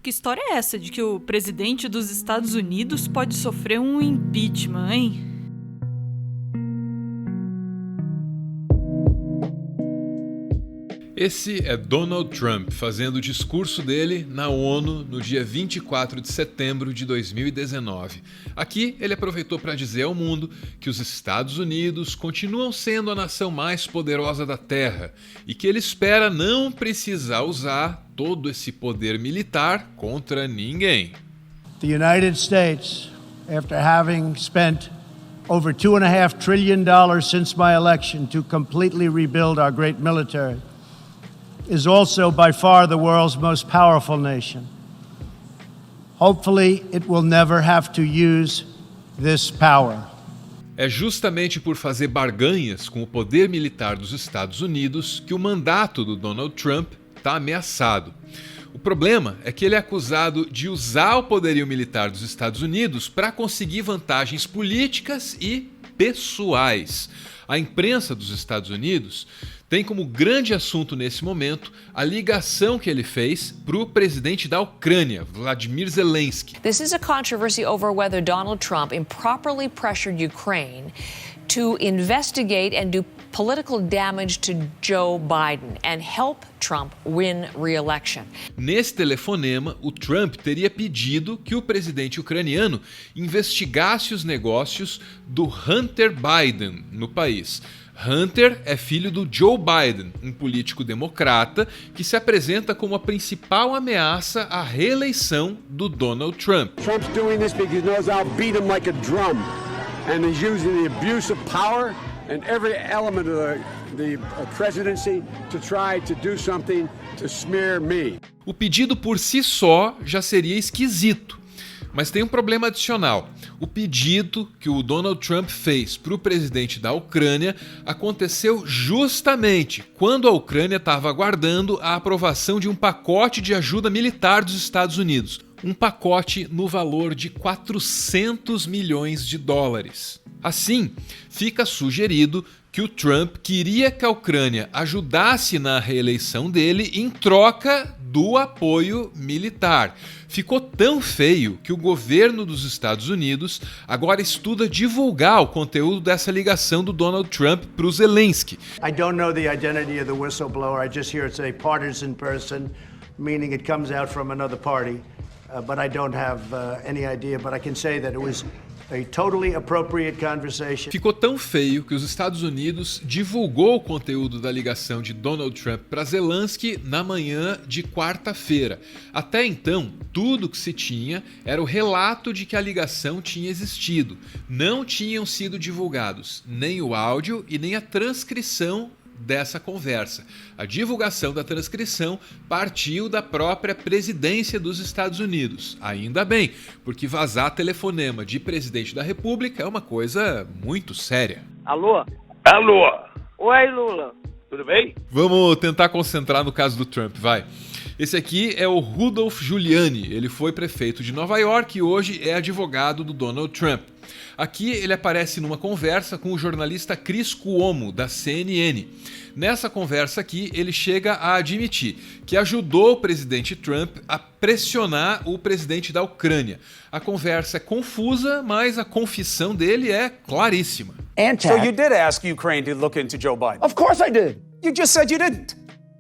Que história é essa de que o presidente dos Estados Unidos pode sofrer um impeachment, hein? Esse é Donald Trump fazendo o discurso dele na ONU no dia 24 de setembro de 2019. Aqui ele aproveitou para dizer ao mundo que os Estados Unidos continuam sendo a nação mais poderosa da Terra e que ele espera não precisar usar todo esse poder militar contra ninguém. The United States, after having spent over $2.5 trillion since my election to completely rebuild our great military, is also by far the world's most powerful nation. Hopefully, it will never have to use this power. É justamente por fazer barganhas com o poder militar dos Estados Unidos que o mandato do Donald Trump está ameaçado. O problema é que ele é acusado de usar o poderio militar dos Estados Unidos para conseguir vantagens políticas e pessoais. A imprensa dos Estados Unidos tem como grande assunto nesse momento a ligação que ele fez para o presidente da Ucrânia, Vladimir Zelensky. This is a controversy over whether Donald Trump improperly pressured Ukraine to investigate and do political damage to Joe Biden and help Trump win re-election. Nesse telefonema, o Trump teria pedido que o presidente ucraniano investigasse os negócios do Hunter Biden no país. Hunter é filho do Joe Biden, um político democrata que se apresenta como a principal ameaça à reeleição do Donald Trump. Trump's doing this because he knows I'll beat him like a drum, and he's using the abuse of power and every element of the presidency to try to do something to smear me. O pedido por si só já seria esquisito. Mas tem um problema adicional. O pedido que o Donald Trump fez para o presidente da Ucrânia aconteceu justamente quando a Ucrânia estava aguardando a aprovação de um pacote de ajuda militar dos Estados Unidos. Um pacote no valor de 400 milhões de dólares. Assim, fica sugerido que o Trump queria que a Ucrânia ajudasse na reeleição dele em troca do apoio militar. Ficou tão feio que o governo dos Estados Unidos agora estuda divulgar o conteúdo dessa ligação do Donald Trump para o Zelensky. I don't know the identity of the whistleblower. I just hear it's a partisan person, meaning it comes out from another party. But I don't have any idea. But I can say that it was a totally appropriate conversation. Ficou tão feio que os Estados Unidos divulgou o conteúdo da ligação de Donald Trump para Zelensky na manhã de quarta-feira. Até então, tudo que se tinha era o relato de que a ligação tinha existido. Não tinham sido divulgados nem o áudio e nem a transcrição dessa conversa. A divulgação da transcrição partiu da própria presidência dos Estados Unidos. Ainda bem, porque vazar telefonema de presidente da República é uma coisa muito séria. Alô? Alô? Oi, Lula. Tudo bem? Vamos tentar concentrar no caso do Trump, vai. Esse aqui é o Rudolph Giuliani. Ele foi prefeito de Nova York e hoje é advogado do Donald Trump. Aqui ele aparece numa conversa com o jornalista Chris Cuomo, da CNN. Nessa conversa aqui, ele chega a admitir que ajudou o presidente Trump a pressionar o presidente da Ucrânia. A conversa é confusa, mas a confissão dele é claríssima. So you did ask Ukraine to look into Joe Biden? Of course I did. You just said you didn't.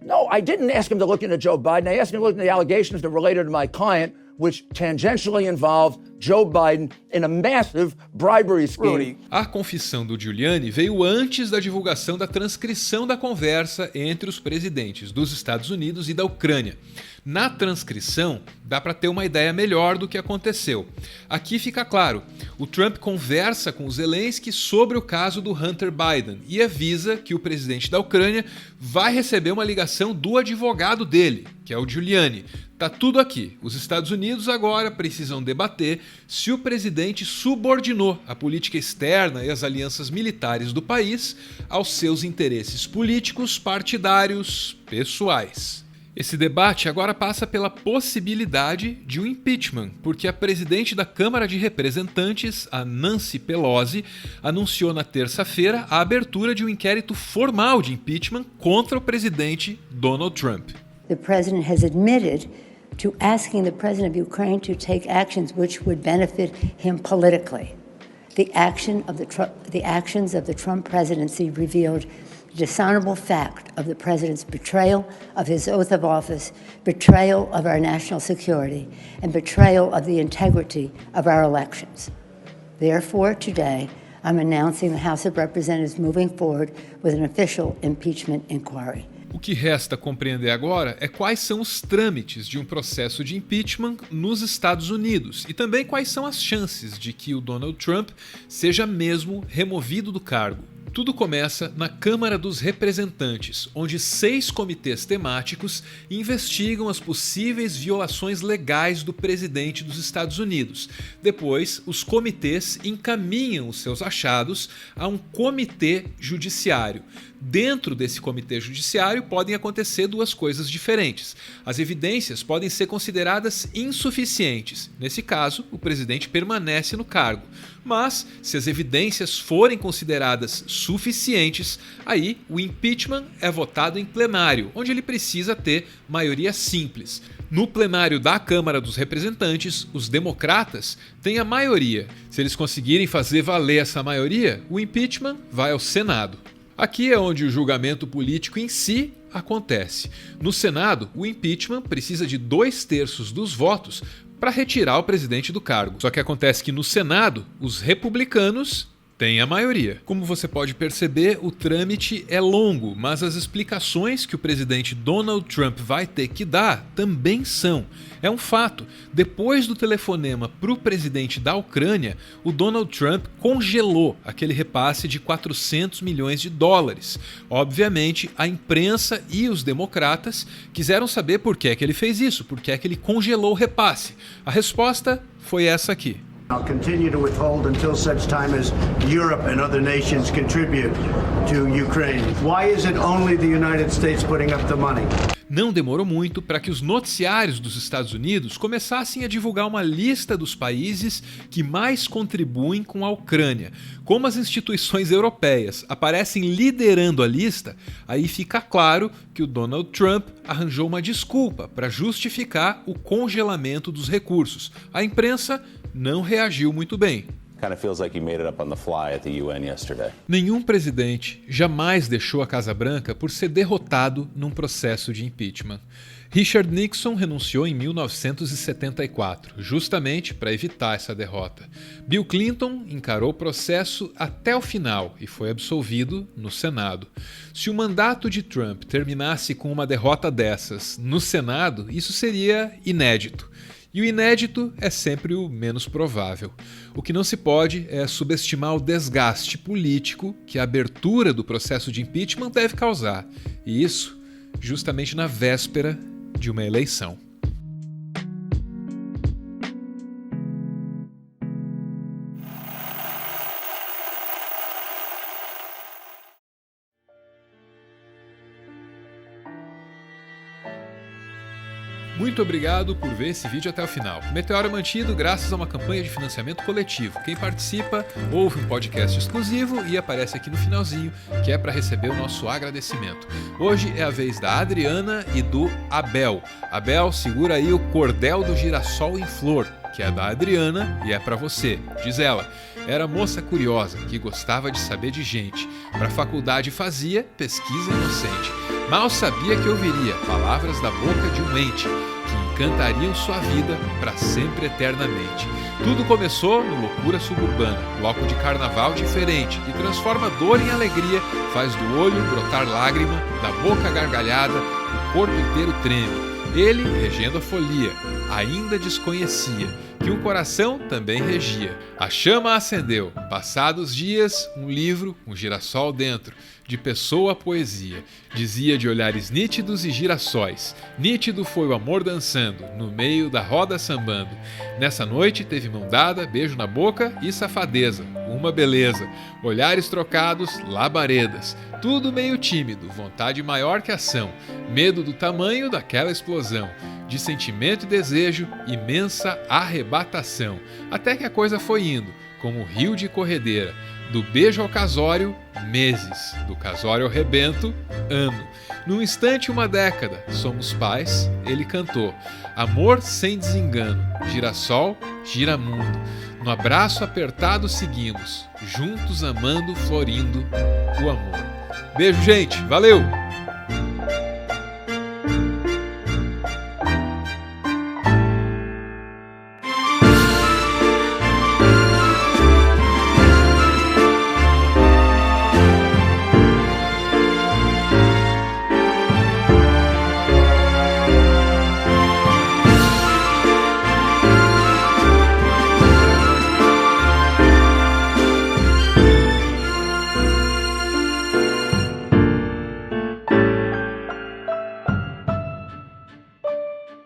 No, I didn't ask him to look into Joe Biden. I asked him to look into the allegations that related to my client, which tangentially involved Joe Biden in a massive bribery scheme. Rudy. A confissão do Giuliani veio antes da divulgação da transcrição da conversa entre os presidentes dos Estados Unidos e da Ucrânia. Na transcrição, dá para ter uma ideia melhor do que aconteceu. Aqui fica claro, o Trump conversa com o Zelensky sobre o caso do Hunter Biden e avisa que o presidente da Ucrânia vai receber uma ligação do advogado dele, que é o Giuliani. Tá tudo aqui. Os Estados Unidos agora precisam debater se o presidente subordinou a política externa e as alianças militares do país aos seus interesses políticos, partidários, pessoais. Esse debate agora passa pela possibilidade de um impeachment, porque a presidente da Câmara de Representantes, a Nancy Pelosi, anunciou na terça-feira a abertura de um inquérito formal de impeachment contra o presidente Donald Trump. The president has admitted to asking the president of Ukraine to take actions which would benefit him politically. The actions of the Trump presidency revealed the dishonorable fact of the president's betrayal of his oath of office, betrayal of our national security, and betrayal of the integrity of our elections. Therefore, today, I'm announcing the House of Representatives moving forward with an official impeachment inquiry. O que resta compreender agora é quais são os trâmites de um processo de impeachment nos Estados Unidos e também quais são as chances de que o Donald Trump seja mesmo removido do cargo. Tudo começa na Câmara dos Representantes, onde 6 comitês temáticos investigam as possíveis violações legais do presidente dos Estados Unidos. Depois, os comitês encaminham os seus achados a um comitê judiciário. Dentro desse comitê judiciário podem acontecer duas coisas diferentes. As evidências podem ser consideradas insuficientes. Nesse caso, o presidente permanece no cargo. Mas, se as evidências forem consideradas suficientes, aí o impeachment é votado em plenário, onde ele precisa ter maioria simples. No plenário da Câmara dos Representantes, os democratas têm a maioria. Se eles conseguirem fazer valer essa maioria, o impeachment vai ao Senado. Aqui é onde o julgamento político em si acontece. No Senado, o impeachment precisa de 2/3 dos votos para retirar o presidente do cargo. Só que acontece que no Senado, os republicanos têm a maioria. Como você pode perceber, o trâmite é longo, mas as explicações que o presidente Donald Trump vai ter que dar também são. É um fato. Depois do telefonema para o presidente da Ucrânia, o Donald Trump congelou aquele repasse de $400 milhões. Obviamente, a imprensa e os democratas quiseram saber por que é que ele fez isso, por que é que ele congelou o repasse. A resposta foi essa aqui. I'll continue to withhold until such time as Europe and other nations contribute to Ukraine. Why is it only the United States putting up the money? Não demorou muito para que os noticiários dos Estados Unidos começassem a divulgar uma lista dos países que mais contribuem com a Ucrânia. Como as instituições europeias aparecem liderando a lista, aí fica claro que o Donald Trump arranjou uma desculpa para justificar o congelamento dos recursos. A imprensa não reagiu muito bem. Nenhum presidente jamais deixou a Casa Branca por ser derrotado num processo de impeachment. Richard Nixon renunciou em 1974, justamente para evitar essa derrota. Bill Clinton encarou o processo até o final e foi absolvido no Senado. Se o mandato de Trump terminasse com uma derrota dessas no Senado, isso seria inédito. E o inédito é sempre o menos provável. O que não se pode é subestimar o desgaste político que a abertura do processo de impeachment deve causar. E isso justamente na véspera de uma eleição. Muito obrigado por ver esse vídeo até o final. O Meteoro é mantido graças a uma campanha de financiamento coletivo. Quem participa ouve um podcast exclusivo e aparece aqui no finalzinho, que é para receber o nosso agradecimento. Hoje é a vez da Adriana e do Abel. Abel, segura aí o cordel do girassol em flor, que é da Adriana e é para você. Diz ela: era moça curiosa que gostava de saber de gente. Para a faculdade fazia pesquisa inocente. Mal sabia que ouviria palavras da boca de um ente que encantariam sua vida para sempre eternamente. Tudo começou no Loucura Suburbana, bloco de carnaval diferente que transforma dor em alegria, faz do olho brotar lágrima, da boca gargalhada, o corpo inteiro treme. Ele, regendo a folia, ainda desconhecia que o coração também regia. A chama acendeu. Passados dias, um livro, um girassol dentro, de pessoa a poesia. Dizia de olhares nítidos e girassóis. Nítido foi o amor dançando, no meio da roda sambando. Nessa noite teve mão dada, beijo na boca e safadeza. Uma beleza. Olhares trocados, labaredas. Tudo meio tímido, vontade maior que ação. Medo do tamanho daquela explosão. De sentimento e desejo, imensa arrebatação. Até que a coisa foi indo, como um rio de corredeira. Do beijo ao casório, meses. Do casório ao rebento, ano. Num instante, uma década. Somos pais, ele cantou. Amor sem desengano. Girassol, gira mundo. No abraço apertado seguimos. Juntos amando, florindo o amor. Beijo, gente. Valeu!